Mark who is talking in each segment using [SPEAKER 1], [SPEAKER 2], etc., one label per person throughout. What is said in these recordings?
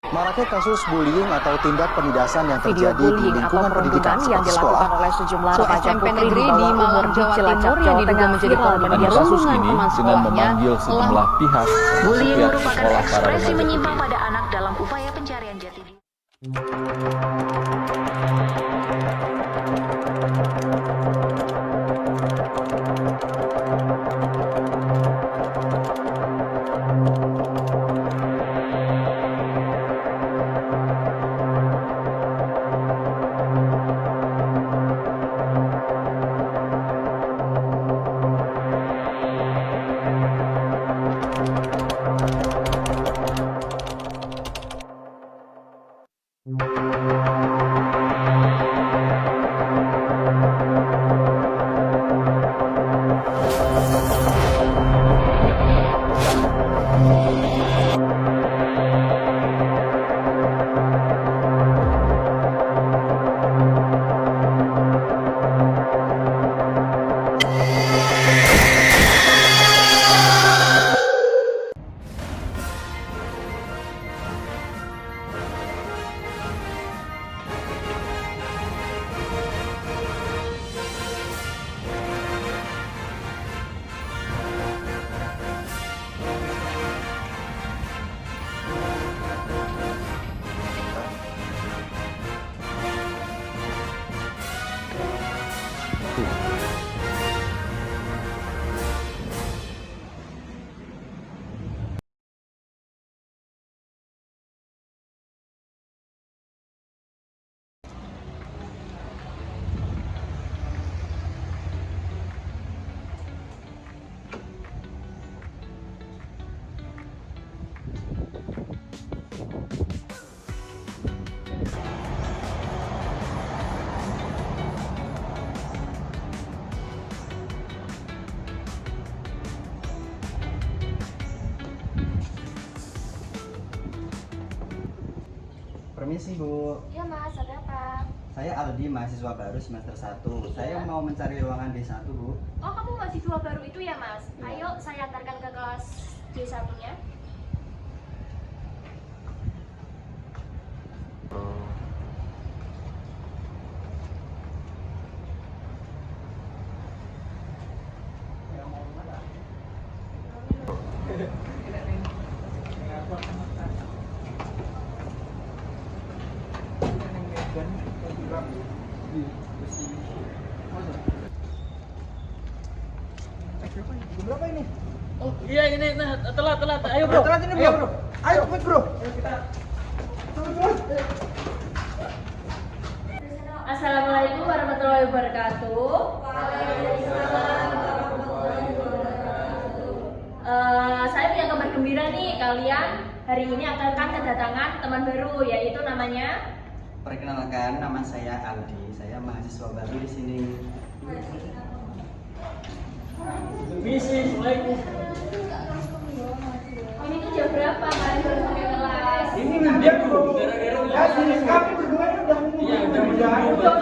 [SPEAKER 1] Maraknya kasus bullying atau tindak penindasan yang
[SPEAKER 2] Video
[SPEAKER 1] terjadi di
[SPEAKER 2] bullying atau
[SPEAKER 1] lingkungan pendidikan
[SPEAKER 2] perundungan yang
[SPEAKER 1] seperti
[SPEAKER 2] dilakukan
[SPEAKER 1] sekolah.
[SPEAKER 2] oleh sejumlah remaja
[SPEAKER 3] SMP
[SPEAKER 2] putri
[SPEAKER 3] negeri
[SPEAKER 2] di
[SPEAKER 3] di
[SPEAKER 2] bawah umur
[SPEAKER 3] Malang,
[SPEAKER 2] di
[SPEAKER 3] Jawa
[SPEAKER 2] Cilacap,
[SPEAKER 3] Timur yang
[SPEAKER 2] Jawa
[SPEAKER 3] diduga
[SPEAKER 2] Tengah
[SPEAKER 3] menjadi
[SPEAKER 2] viral
[SPEAKER 3] korban
[SPEAKER 2] media
[SPEAKER 3] kasus
[SPEAKER 2] sosial.
[SPEAKER 3] ini
[SPEAKER 4] dengan memanggil sejumlah pihak
[SPEAKER 5] Bullying
[SPEAKER 4] pihak
[SPEAKER 5] merupakan
[SPEAKER 4] sekolah para
[SPEAKER 5] ekspresi
[SPEAKER 4] remaja
[SPEAKER 5] menyimpang
[SPEAKER 4] putri.
[SPEAKER 5] pada anak dalam upaya pencarian jati diri.
[SPEAKER 6] Permisi Bu.
[SPEAKER 7] Iya Mas, ada apa?
[SPEAKER 6] Saya Aldi, mahasiswa baru semester 1. Saya mau mencari ruangan D1 Bu.
[SPEAKER 7] Oh kamu mahasiswa baru itu ya Mas? Ayo saya antarkan ke kelas D1-nya.
[SPEAKER 6] Berapa ini?
[SPEAKER 8] Oh iya ini telat. Ayo bro.
[SPEAKER 6] Telat ini bro. Ayo cepet bro.
[SPEAKER 7] Assalamualaikum warahmatullahi wabarakatuh. Saya punya kabar gembira nih, kalian hari ini akan kedatangan teman baru, yaitu namanya.
[SPEAKER 6] Perkenalkan, nama saya Aldi. Saya mahasiswa baru di sini.
[SPEAKER 7] Ini tuh jam berapa kalian baru sampai kelas?
[SPEAKER 8] Ini dia bro.
[SPEAKER 6] Kami berdua udah
[SPEAKER 7] Udah.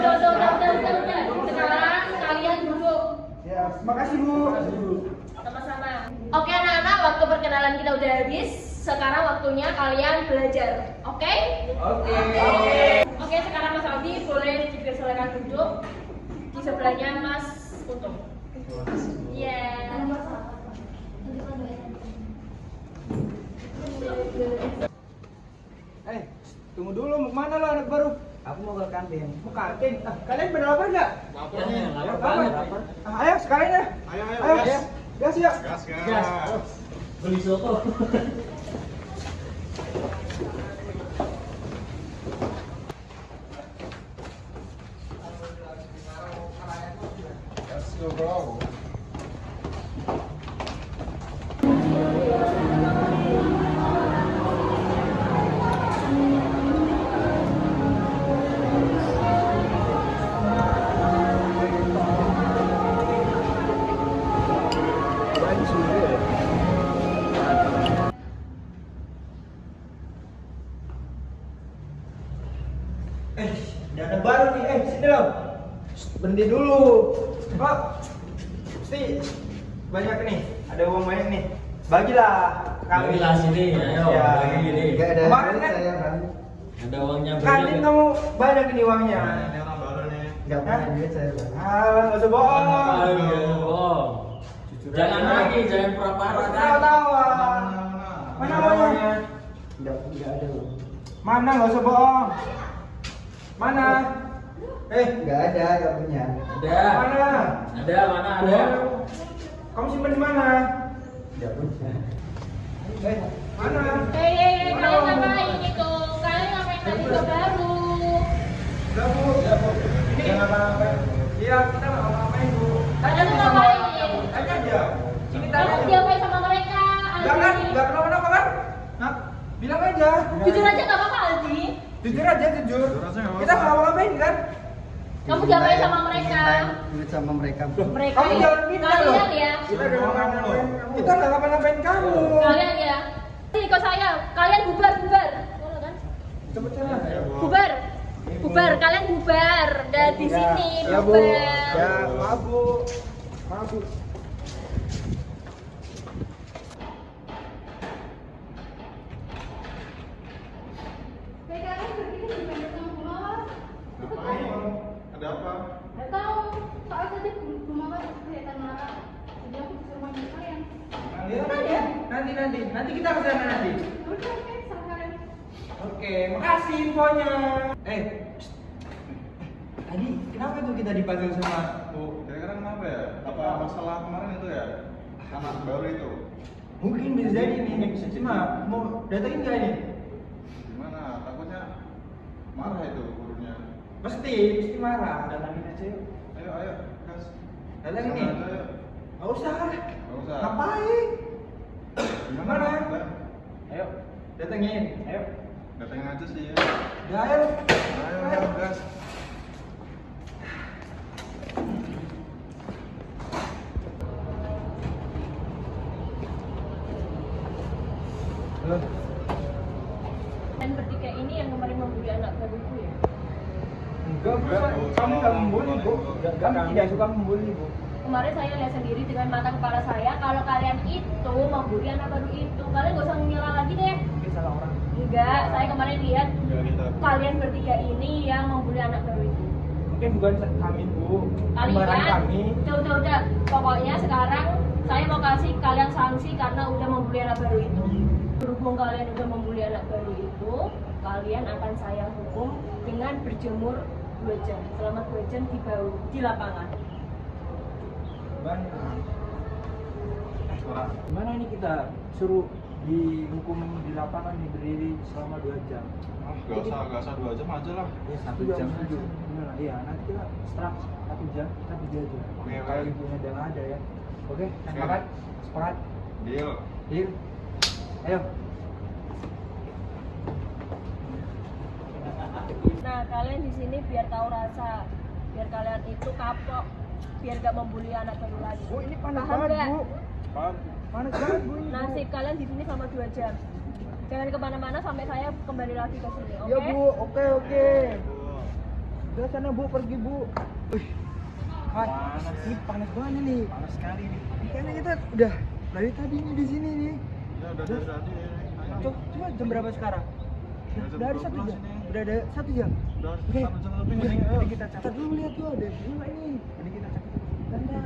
[SPEAKER 7] Sekarang kalian duduk.
[SPEAKER 6] Ya, makasih Bu.
[SPEAKER 7] Sama-sama. Oke anak-anak, waktu perkenalan kita udah habis. Sekarang waktunya kalian belajar. Oke? Oke, sekarang Mas Aldi boleh dipersilakan duduk. Di sebelahnya Mas Untung. Iya.
[SPEAKER 9] Tunggu dulu, mau kemana lo anak baru?
[SPEAKER 6] Aku mau ke kantin.
[SPEAKER 9] Mau kantin? Kalian pada lapar nggak?
[SPEAKER 8] Lapar.
[SPEAKER 9] Ayo sekalian ya. Ayo. Gas ya.
[SPEAKER 8] Gas. Beli soto.
[SPEAKER 9] Ada anak baru nih. Sini lo. Berhenti dulu. Kok? Pasti banyak nih. Ada uang banyak nih. Bagilah.
[SPEAKER 8] Ambillah sini, ayo.
[SPEAKER 9] Ya.
[SPEAKER 8] Bagi ini.
[SPEAKER 6] Enggak ada
[SPEAKER 9] Kemarin
[SPEAKER 6] duit
[SPEAKER 9] kan-
[SPEAKER 6] saya kan.
[SPEAKER 8] Ada uangnya
[SPEAKER 9] Kan
[SPEAKER 8] banyak.
[SPEAKER 9] kamu banyak ini uangnya.
[SPEAKER 6] Enggak punya duit saya kan.
[SPEAKER 9] Nggak usah bohong.
[SPEAKER 8] Oh. Jangan lagi, jangan pura-pura.
[SPEAKER 9] Tawa-tawa. Mana uangnya?
[SPEAKER 6] Enggak ada loh.
[SPEAKER 9] Mana, nggak usah bohong. Mana?
[SPEAKER 6] Enggak ada, enggak punya.
[SPEAKER 8] Ada.
[SPEAKER 9] Mana?
[SPEAKER 8] Ada, mana ada?
[SPEAKER 9] Kamu simpen di mana?
[SPEAKER 6] Enggak punya.
[SPEAKER 9] Mana?
[SPEAKER 7] Kalian ngapain itu? Kalian ngapain tadi ke baru?
[SPEAKER 9] Udah bu. Ini jangan apa-apain. Iya, kita nggak apa-apain bu.
[SPEAKER 7] Tanya tuh ngapain?
[SPEAKER 9] Tanya aja. Ini tanya.
[SPEAKER 7] Kalian diapain sama mereka?
[SPEAKER 9] Enggak kan?
[SPEAKER 7] Aldi?
[SPEAKER 9] Enggak kenapa-napa kan? Hah? Bilang aja.
[SPEAKER 7] Jujur aja nggak apa-apa Aldi.
[SPEAKER 9] Jujur aja, jujur. Kita nggak ngapa-ngapain kan?
[SPEAKER 7] Kamu diapain sama mereka?
[SPEAKER 6] Duit sama mereka.
[SPEAKER 7] Mereka
[SPEAKER 9] Kamu
[SPEAKER 7] ya.
[SPEAKER 9] jangan pindah loh.
[SPEAKER 7] Kalian ya.
[SPEAKER 9] Kita udah ngapa-ngapain. Kita nggak ngapa-ngapain kamu.
[SPEAKER 7] Kalian ya. Ini kok saya. Kalian bubar. Boleh kan?
[SPEAKER 9] Cepet sana.
[SPEAKER 7] Bubar. Kalian bubar. Dan di sini
[SPEAKER 9] Ya bu.
[SPEAKER 7] bubar.
[SPEAKER 9] Ya maaf bu. Maaf bu.
[SPEAKER 7] PKN begini gimana sama Bu Mawar?
[SPEAKER 2] Ada apa?
[SPEAKER 7] Nggak tahu. Soal tadi Bu Mawar kelihatan marah. Jadi aku disuruh manggil kalian.
[SPEAKER 9] Nanti kita kesana nanti.
[SPEAKER 7] Udah, oke, sama kalian.
[SPEAKER 9] Oke, makasih infonya. Psst. Tadi kenapa tuh kita dipanggil sama Bu?
[SPEAKER 2] Kira-kira kenapa ya? Apa masalah kemarin itu ya? Anak baru itu?
[SPEAKER 9] Mungkin bisa jadi nih. Cuma mau datengin nggak nih?
[SPEAKER 2] Gimana? Takutnya marah itu gurunya.
[SPEAKER 9] Pasti marah. Datangin aja yuk.
[SPEAKER 2] Ayo, gas.
[SPEAKER 9] Datangin
[SPEAKER 2] Sana
[SPEAKER 9] nih.
[SPEAKER 2] aja, yuk.
[SPEAKER 9] Nggak usah.
[SPEAKER 2] Nggak usah.
[SPEAKER 9] Ngapain?
[SPEAKER 2] Gimana?
[SPEAKER 9] Gimana?
[SPEAKER 2] Udah.
[SPEAKER 9] Ayo, datengin. Ayo.
[SPEAKER 2] Datengin aja sih ya.
[SPEAKER 9] Udah, ayo.
[SPEAKER 2] Ayo, gas.
[SPEAKER 9] Halo.
[SPEAKER 7] Dan bertiga ini yang kemarin membuli anak baruku ya?
[SPEAKER 9] Enggak, Bu. Kami nggak membuli, Bu. Kami tidak suka membuli, Bu.
[SPEAKER 7] Kemarin saya lihat sendiri dengan mata kepala saya kalau kalian itu membuli anak baru itu. Kalian gak usah nyela lagi deh.
[SPEAKER 9] Mungkin salah orang.
[SPEAKER 7] Enggak, saya kemarin lihat
[SPEAKER 2] Enggak kita.
[SPEAKER 7] kalian bertiga ini yang membuli anak baru itu.
[SPEAKER 9] Mungkin bukan kami, Bu. Kembaran
[SPEAKER 7] Kalian,
[SPEAKER 9] kami.
[SPEAKER 7] udah. Pokoknya sekarang saya mau kasih kalian sanksi karena udah membuli anak baru itu. Berhubung kalian udah membuli anak baru itu, kalian akan saya hukum dengan berjemur 2 jam. Selama 2 jam di lapangan.
[SPEAKER 9] Gimana ini kita suruh dihukum di lapangan nih berdiri selama 2 jam?
[SPEAKER 2] Gak usah 2 jam aja lah.
[SPEAKER 9] Ya, 1 jam aja. Gimana? Iya, nanti kita setelah 1 jam kita pergi aja.
[SPEAKER 2] Oke,
[SPEAKER 9] Kalau
[SPEAKER 2] oke.
[SPEAKER 9] ibunya udah nggak ada ya. Oke,
[SPEAKER 2] Oke.
[SPEAKER 9] sepakat? Sepakat?
[SPEAKER 2] Deal.
[SPEAKER 9] Deal? Ayo.
[SPEAKER 7] Nah, kalian di sini biar tahu rasa, biar kalian itu kapok, biar gak membuli anak baru lagi.
[SPEAKER 9] Bu, ini panas
[SPEAKER 7] Paham
[SPEAKER 9] banget,
[SPEAKER 7] nggak?
[SPEAKER 9] Bu. Panas banget, Bu. ini, Bu.
[SPEAKER 7] Nasib kalian di sini sama 2 jam. Jangan kemana-mana sampai saya kembali lagi ke sini, oke?
[SPEAKER 9] Ya, Bu. Oke. Udah sana, Bu, pergi, Bu. Panas. Ini panas banget nih. Panas sekali nih. Karena kita udah dari tadi nih di sini nih.
[SPEAKER 2] Ya udah tadi.
[SPEAKER 9] Coba jam berapa sekarang?
[SPEAKER 2] Jam
[SPEAKER 9] Udah ada 1
[SPEAKER 2] 12
[SPEAKER 9] jam.
[SPEAKER 2] ini.
[SPEAKER 9] Udah ada 1 jam.
[SPEAKER 2] Udah
[SPEAKER 9] Oke.
[SPEAKER 2] 1 jam lebih
[SPEAKER 9] Udah,
[SPEAKER 2] nih. Ayo.
[SPEAKER 9] Jadi kita catat dulu, lihat tuh ada bunga ini. Jadi kita catat. Tanda.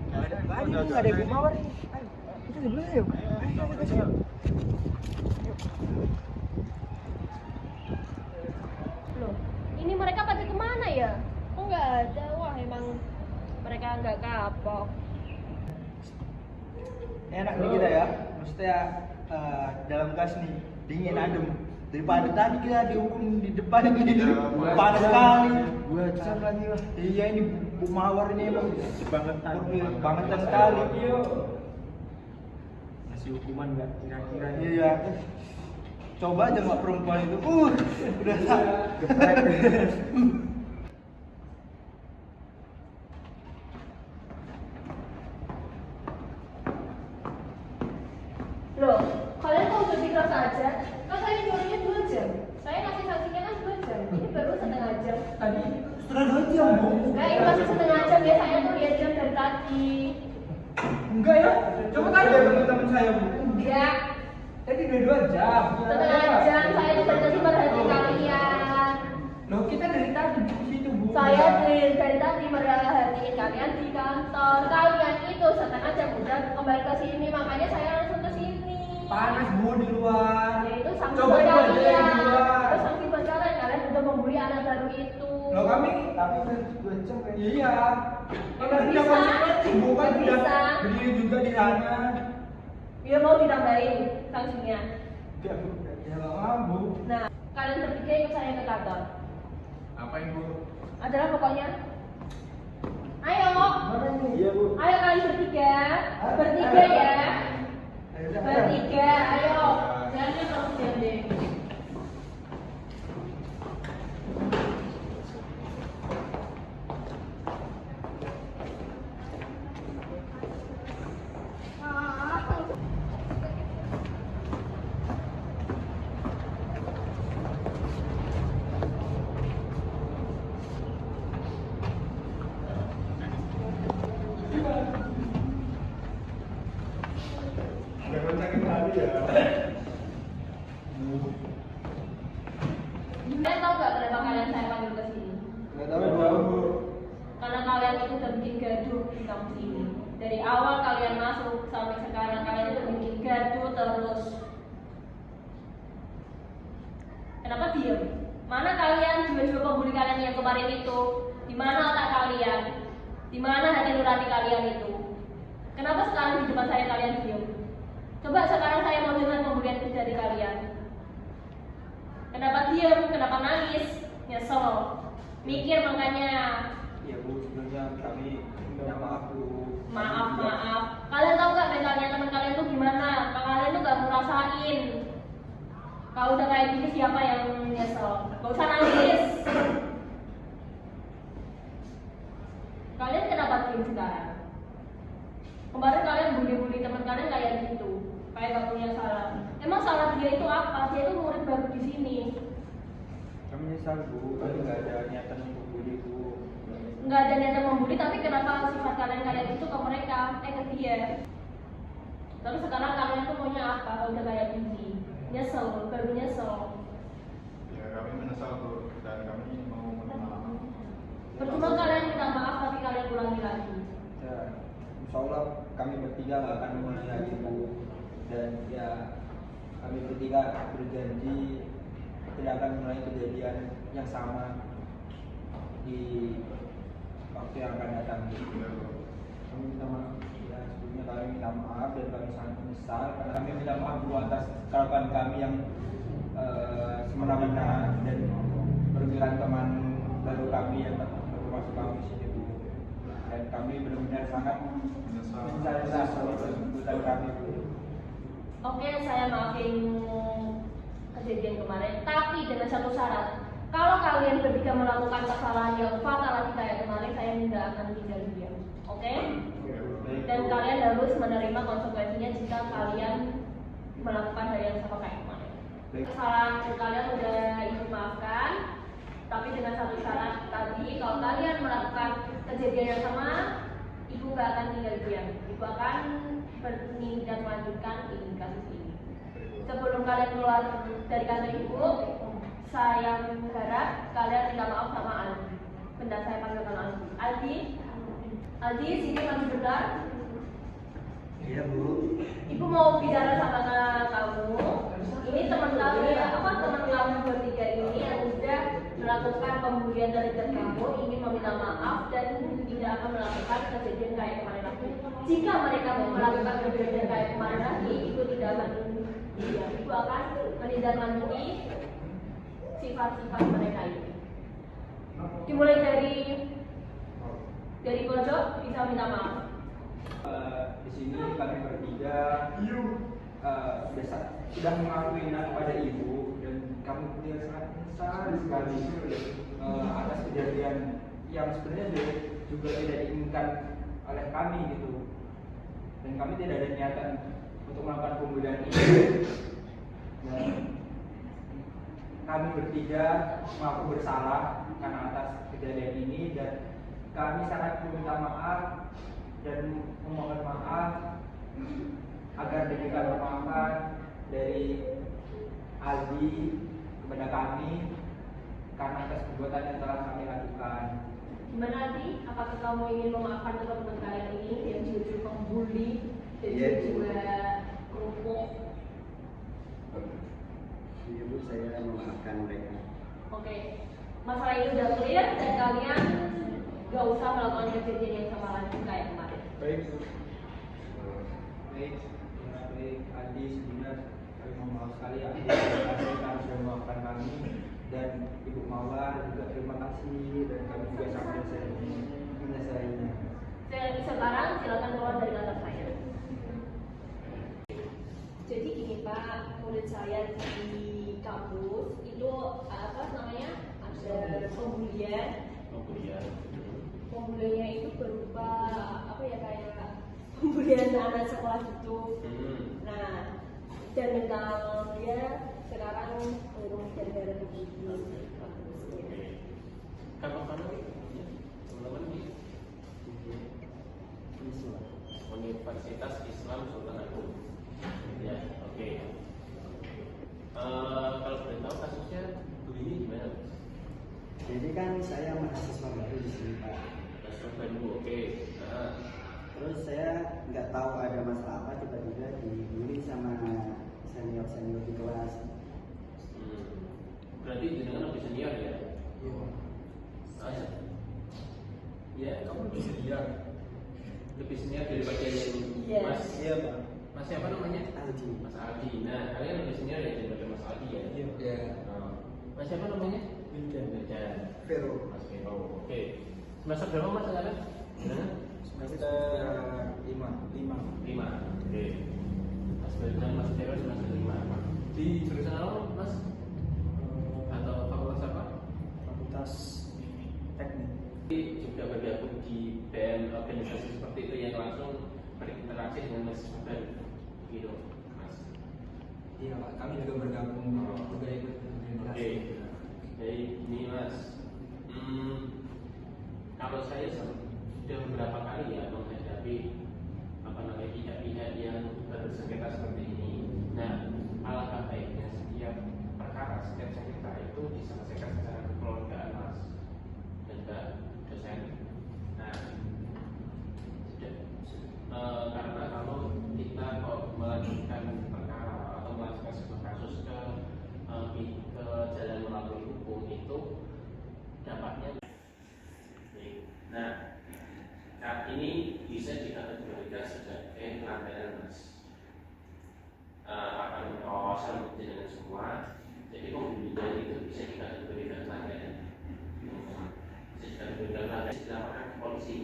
[SPEAKER 9] Nggak ada, nggak ada Bu Mawar nih. Ayo, kita sebelah yuk. Ayo.
[SPEAKER 7] Loh, ini mereka pada kemana ya? Kok nggak ada? Wah, emang mereka nggak kapok.
[SPEAKER 9] Enak nih kita ya. Maksudnya dalam kelas nih dingin adem. Daripada tadi kita dihukum di depan ini panas sekali. 2 jam lagi lah. Iya ini Bu Mawar ini emang banget sekali. Ngasih hukuman nggak kira-kira? Iya. Coba aja mbak perempuan itu. Udah geprek.
[SPEAKER 7] Loh, kalian kok udah di kelas aja? Kan kalian barunya 2 jam. Saya ngasih sanksinya kan 2 jam. Ini baru setengah jam.
[SPEAKER 9] Tadi setengah 2 jam, Bu.
[SPEAKER 7] Enggak, ini masih setengah jam ya. Saya tuh lihat jam dari tadi.
[SPEAKER 9] Enggak ya? Coba tanya teman-teman saya, Bu.
[SPEAKER 7] Enggak.
[SPEAKER 9] udah 2 jam.
[SPEAKER 7] Setengah jam saya itu dari tadi merhatiin kalian.
[SPEAKER 9] Loh, kita dari tadi di situ, Bu.
[SPEAKER 7] Saya dari tadi merhatiin kalian di kantor. Kalian itu setengah jam udah kembali ke sini, makanya saya langsung ke sini.
[SPEAKER 9] Panas, Bu, di luar.
[SPEAKER 7] Ya itu sanksi
[SPEAKER 9] Coba
[SPEAKER 7] buat
[SPEAKER 9] ibu aja
[SPEAKER 7] kalian.
[SPEAKER 9] di luar.
[SPEAKER 7] Itu sanksi buat kalian. Kalian udah membuli anak baru itu.
[SPEAKER 9] Loh, kami
[SPEAKER 6] Tapi udah 2 jam kan?
[SPEAKER 9] iya. Kalau
[SPEAKER 7] Nggak
[SPEAKER 9] tidak
[SPEAKER 7] bisa.
[SPEAKER 9] konsekuensi, Bu kan
[SPEAKER 7] Nggak
[SPEAKER 9] udah
[SPEAKER 7] bisa.
[SPEAKER 9] berdiri juga di sana.
[SPEAKER 7] Ya mau ditambahin sanksinya.
[SPEAKER 9] Ya, Bu. Ya, nggak mau, Bu.
[SPEAKER 7] Nah, kalian bertiga ikut saya ke kantor.
[SPEAKER 2] Apain Bu?
[SPEAKER 7] Adalah pokoknya. Ayo.
[SPEAKER 6] Iya, Bu.
[SPEAKER 7] Ayo kalian bertiga. Bertiga ya. Bertiga, ayo. Jangan terus jandeng.
[SPEAKER 2] Udah kontakin tadi ya.
[SPEAKER 7] Kalian tahu gak kenapa kalian saya panggil ke sini?
[SPEAKER 6] Nggak
[SPEAKER 2] Tahu
[SPEAKER 6] tahu, Bu.
[SPEAKER 2] Bu.
[SPEAKER 7] Karena kalian itu udah bikin gaduh di kampus ini. Dari awal kalian masuk sampai sekarang kalian itu bikin gaduh terus. Kenapa diam? Mana kalian jiwa-jiwa pembuli kalian yang kemarin itu? Di mana otak kalian? Di mana hati nurani kalian itu? Kenapa sekarang di depan saya kalian diam? Coba sekarang saya mau dengar pembulian dari kalian. Kenapa diam? Kenapa nangis? Nyesel. Mikir makanya.
[SPEAKER 6] Iya, Bu, sebelumnya kami minta maaf, Bu.
[SPEAKER 7] Maaf. Kalian tahu gak mentalnya teman kalian tuh gimana? Kalian tuh gak ngerasain. Kalau udah kayak gini siapa yang nyesel? Gak usah nangis. Kalian kenapa diem sekarang? Kemarin kalian bully-bully teman kalian kayak gitu, kayak gak punya salah. Emang salah dia itu apa? Dia itu murid baru di sini.
[SPEAKER 6] Kami nyesal, Bu. Kami nggak ada niatan untuk bully, Bu.
[SPEAKER 7] Nggak ada niatan membuli, tapi kenapa sifat kalian kayak gitu ke mereka? Ke dia. Terus sekarang kalian tuh maunya apa? Kalau udah kayak gini, nyesel, baru nyesel.
[SPEAKER 2] Ya kami menyesal Bu dan kami mau minta maaf.
[SPEAKER 7] Percuma kalian minta maaf, tapi kalian ulangi lagi.
[SPEAKER 6] Ya, insya Allah kami bertiga nggak akan mengulangi lagi, Bu. Dan ya, kami bertiga berjanji tidak akan mengulangi kejadian yang sama di waktu yang akan datang.
[SPEAKER 2] Ya, Bu.
[SPEAKER 6] Kami minta maaf. Ya, sebelumnya kami minta maaf dan kami sangat menyesal karena kami minta maaf Bu atas kelakuan kami yang semena-mena dan merugikan teman baru kami yang baru masuk kami sini, Bu. Dan kami benar-benar sangat menyesal atas keputusan kami, Bu.
[SPEAKER 7] Oke, saya maafin kejadian kemarin, tapi dengan satu syarat. Kalau kalian bertiga melakukan kesalahan yang fatal kayak kemarin, saya tidak akan tinggal diam. Oke? Dan kalian harus menerima konsekuensinya jika kalian melakukan hal yang sama kayak kemarin. Kesalahan kalian udah ibu maafkan, tapi dengan satu syarat tadi, kalau kalian melakukan kejadian yang sama, ibu gak akan tinggal diam. Ibu akan menindaklanjutkan ini kasus ini. Sebelum kalian keluar dari kantor ibu, saya harap kalian minta maaf sama Aldi. Benda saya panggilkan Aldi. Aldi, sini maju bentar.
[SPEAKER 6] Iya, Bu.
[SPEAKER 7] Ibu mau bicara sama kamu. Ini teman kamu bertiga ini yang sudah melakukan pembulian terhadap kamu, ingin meminta maaf dan tidak akan melakukan kejadian kayak kemarin lagi. Jika mereka mau melakukan kejadian kayak kemarin lagi, ibu tidak akan ibu akan menindaklanjuti sifat-sifat mereka ini. Dimulai dari pojok bisa minta maaf.
[SPEAKER 6] Di sini kami bertiga sudah mengakui kepada ibu dan kami berdua sangat menyesal sekali atas kejadian yang sebenarnya juga tidak diinginkan oleh kami gitu, dan kami tidak ada niatan untuk melakukan pembulian ini. Dan kami bertiga mengaku bersalah karena atas kejadian ini dan kami sangat meminta maaf dan memohon maaf agar diberikan pemaafan dari Aldi kepada kami karena atas perbuatan yang telah kami lakukan.
[SPEAKER 7] Gimana Aldi? Apakah kamu ingin memaafkan teman-teman kalian ini yang jujur pembuli dan
[SPEAKER 9] Iya, Bu.
[SPEAKER 7] juga kerupuk?
[SPEAKER 9] Iya Bu, saya memaafkan mereka.
[SPEAKER 7] Oke, masalah ini udah clear dan kalian gak usah melakukan kejadian yang sama lagi kayak kemarin.
[SPEAKER 6] Baik, Bu. Baik, baik, Aldi, sebenarnya kami mohon maaf sekali ya. Terima kasih karena sudah memaafkan kami, dan Ibu Mawar juga terima kasih, dan kami juga sangat menyesalinya.
[SPEAKER 7] Sekarang silakan keluar dari kantor saya. Jadi gini Pak, murid saya di kampus itu apa namanya, ada pembulian. Pembuliannya itu berupa apa ya, kayak pembulian anak sekolah gitu. Nah, dan mental dia sekarang turun gara-gara begitu.
[SPEAKER 8] Kapan teman-teman di Universitas Islam Sultan Agung. Ya, oke. Kalau boleh tahu kasusnya ini gimana?
[SPEAKER 9] Jadi kan saya mahasiswa baru di sini Pak.
[SPEAKER 8] Kasus baru, oke.
[SPEAKER 9] Terus saya nggak tahu ada masalah apa, tiba-tiba dibully sama senior di kelas.
[SPEAKER 8] Berarti jenengan lebih senior ya?
[SPEAKER 9] Iya.
[SPEAKER 8] Ya, kamu lebih senior. Lebih senior daripada yang
[SPEAKER 7] Iya.
[SPEAKER 8] Mas.
[SPEAKER 9] Iya Pak.
[SPEAKER 8] Mas siapa namanya?
[SPEAKER 9] Aldi.
[SPEAKER 8] Mas Aldi. Nah, kalian lebih senior ya daripada Mas Aldi ya?
[SPEAKER 9] Iya.
[SPEAKER 8] Mas siapa namanya?
[SPEAKER 9] Wildan.
[SPEAKER 8] Vero. Mas Vero. Oke. Semester berapa Mas sekarang? Gimana?
[SPEAKER 6] Semester 5.
[SPEAKER 8] 5. Oke. Mas Wildan, Mas Vero semester 5. Di jurusan apa Mas? Atau fakultas apa?
[SPEAKER 6] Fakultas Teknik.
[SPEAKER 8] Jadi juga bergabung di band organisasi seperti itu yang langsung berinteraksi dengan mahasiswa baru, gitu, Mas.
[SPEAKER 6] Iya Pak, kami juga bergabung juga ikut organisasi.
[SPEAKER 8] Oke. Jadi ini Mas, kalau saya sudah beberapa kali ya menghadapi pihak-pihak yang bersengketa seperti ini. Nah, alangkah baiknya setiap perkara, setiap sengketa itu diselesaikan secara kekeluargaan Mas dan Mbak dosen. Nah, karena kalau kita kok melanjutkan perkara atau melanjutkan sebuah kasus ke jalan melalui hukum itu dampaknya. Nah, saat ini bisa dikategorikan sebagai pelanggaran Mas. Akan kawasan dengan semua. Jadi pembulian itu bisa dikategorikan pelanggaran. Bisa dikategorikan pelanggaran, dilaporkan ke polisi.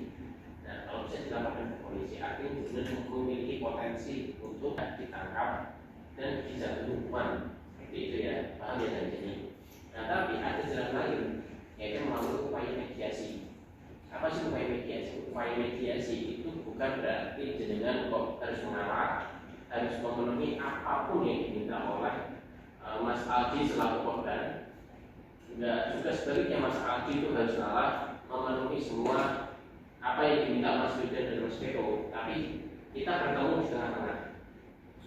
[SPEAKER 8] Nah, kalau bisa dilaporkan ke polisi, artinya benar memiliki potensi untuk ditangkap dan dijatuhi hukuman. Seperti itu ya, paham ya dari sini. Nah, tapi ada jalan lain, yaitu melalui upaya mediasi. Apa sih upaya mediasi? Upaya mediasi itu bukan berarti jenengan kok harus mengalah, harus memenuhi apapun yang diminta oleh Mas Aldi selaku korban. Enggak, juga sebaliknya Mas Aldi itu harus mengalah, memenuhi semua apa yang diminta Mas Wildan dan Mas Vero. Tapi kita bertemu di tengah-tengah.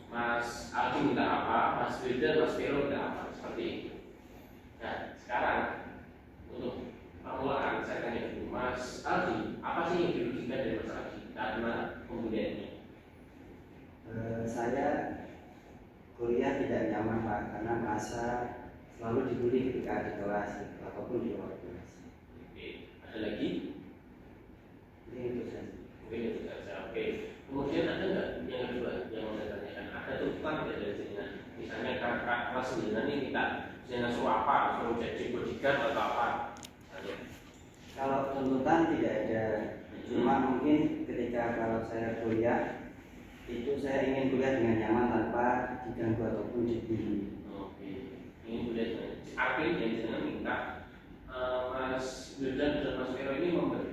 [SPEAKER 8] Mas Aldi minta apa, Mas Wildan, Mas Vero minta apa, seperti itu. Nah, sekarang untuk permulaan saya tanya dulu, Mas Aldi, apa sih yang dirugikan dari Mas Aldi karena pembulian ini?
[SPEAKER 9] Saya kuliah tidak nyaman Pak, karena merasa selalu dibully ketika di kelas ataupun di luar kelas.
[SPEAKER 8] Oke, ada lagi?
[SPEAKER 9] Ini itu saja.
[SPEAKER 8] Mungkin itu saja. Oke. Kemudian ada nggak yang kedua yang mau saya tanyakan? Ada tuntutan tidak dari jenengan? Misalnya kakak kelas 9 ini minta jenengan suruh apa? Suruh jadi bodyguard atau apa?
[SPEAKER 9] Kalau tuntutan tidak ada, cuma mungkin ketika kalau saya kuliah itu saya ingin kuliah dengan nyaman tanpa diganggu ataupun dibully.
[SPEAKER 8] Oke, ini kuliah dengan artinya yang jenengan minta Mas Wildan dan Mas Vero ini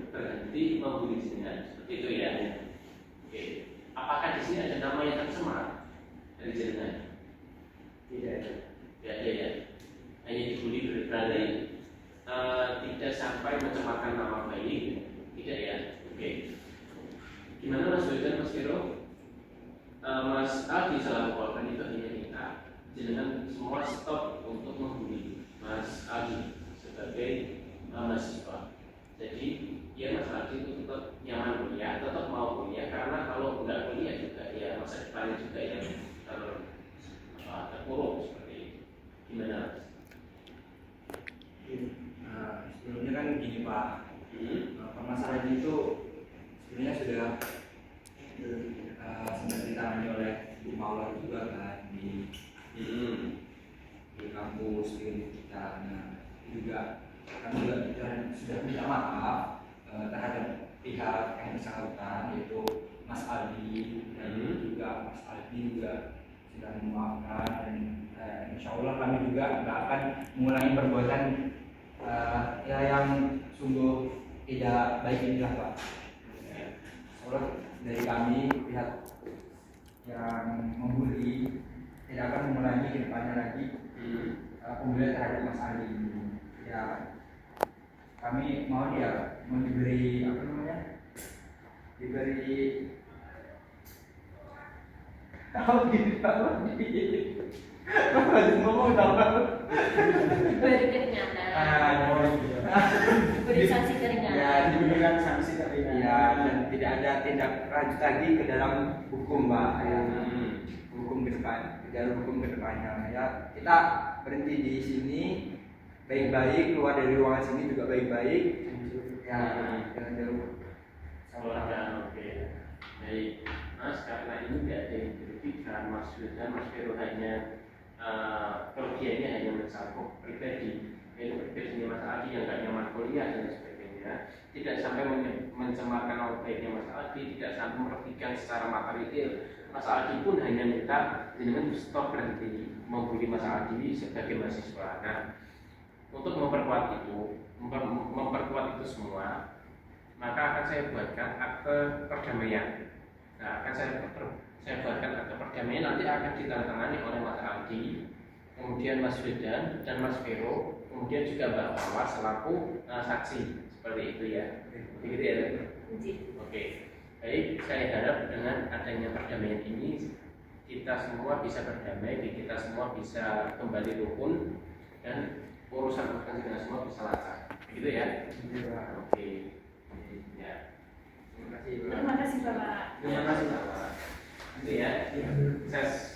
[SPEAKER 8] berhenti membuli jenengan, seperti itu ya? Oke. Apakah di sini ada nama yang tercemar dari jenengan?
[SPEAKER 9] Tidak ada.
[SPEAKER 8] Ya, ya. Hanya dibully berarti tidak sampai mencemarkan nama baik, tidak ya? Oke. Gimana Mas Wildan, Mas Vero? Mas Aldi selaku korban itu hanya minta jenengan semua stop untuk membuli Mas Aldi sebagai mahasiswa. Jadi ya Mas Aldi itu tetap nyaman kuliah, tetap mau kuliah, karena kalau nggak kuliah juga ya masa depannya juga yang terpuruk seperti itu. Gimana?
[SPEAKER 6] Sebelumnya kan gini Pak, permasalahan itu sebenarnya sudah sempat ditangani oleh Bu Mawar juga kan di kampus kita. Nah, juga kami juga sudah minta maaf terhadap pihak yang bersangkutan, yaitu Mas Aldi, dan juga Mas Aldi juga sudah memaafkan, dan insya Allah kami juga nggak akan mengulangi perbuatan ya yang sungguh tidak baik inilah Pak. Soalnya dari kami pihak yang membuli tidak akan mengulangi ke depannya lagi pembulian terhadap Mas Ali. Ya kami mau dia mau diberi apa namanya, diberi ngomong
[SPEAKER 7] Beri keringanan. Beri sanksi keringanan.
[SPEAKER 6] Ya, diberikan sanksi keringanan. Ya, dan tidak ada tindak lanjut lagi ke dalam hukum, Pak. Ya. Hukum ke depan, ke dalam hukum ke depannya. Ya, kita berhenti di sini baik-baik, keluar dari ruangan sini juga baik-baik. Ya, jangan jauh.
[SPEAKER 8] Oke. Baik, Mas, karena ini tidak ada yang dirugikan, Mas Wildan, Mas Vero hanya kerugiannya hanya mencakup pribadi, yaitu pribadinya Mas Aldi yang nggak nyaman kuliah dan sebagainya, tidak sampai mencemarkan nama baiknya Mas Aldi, tidak sampai merugikan secara material. Mas Aldi pun hanya minta dengan stop berhenti membuli Mas Aldi sebagai mahasiswa. Nah, untuk memperkuat itu semua, maka akan saya buatkan akte perdamaian. Nah, akan saya buatkan akte perdamaian, nanti akan ditandatangani oleh Mas Aldi, kemudian Mas Wildan dan Mas Vero, kemudian juga Mbak Mawar selaku saksi, seperti itu ya. Begitu ya? Oke. Baik, saya harap dengan adanya perdamaian ini kita semua bisa berdamai, kita semua bisa kembali rukun dan urusan-urusan kita semua bisa lancar. Begitu ya? Oke. Ya.
[SPEAKER 7] Terima kasih Bapak.
[SPEAKER 8] Terima kasih Bapak. Itu ya. Sukses.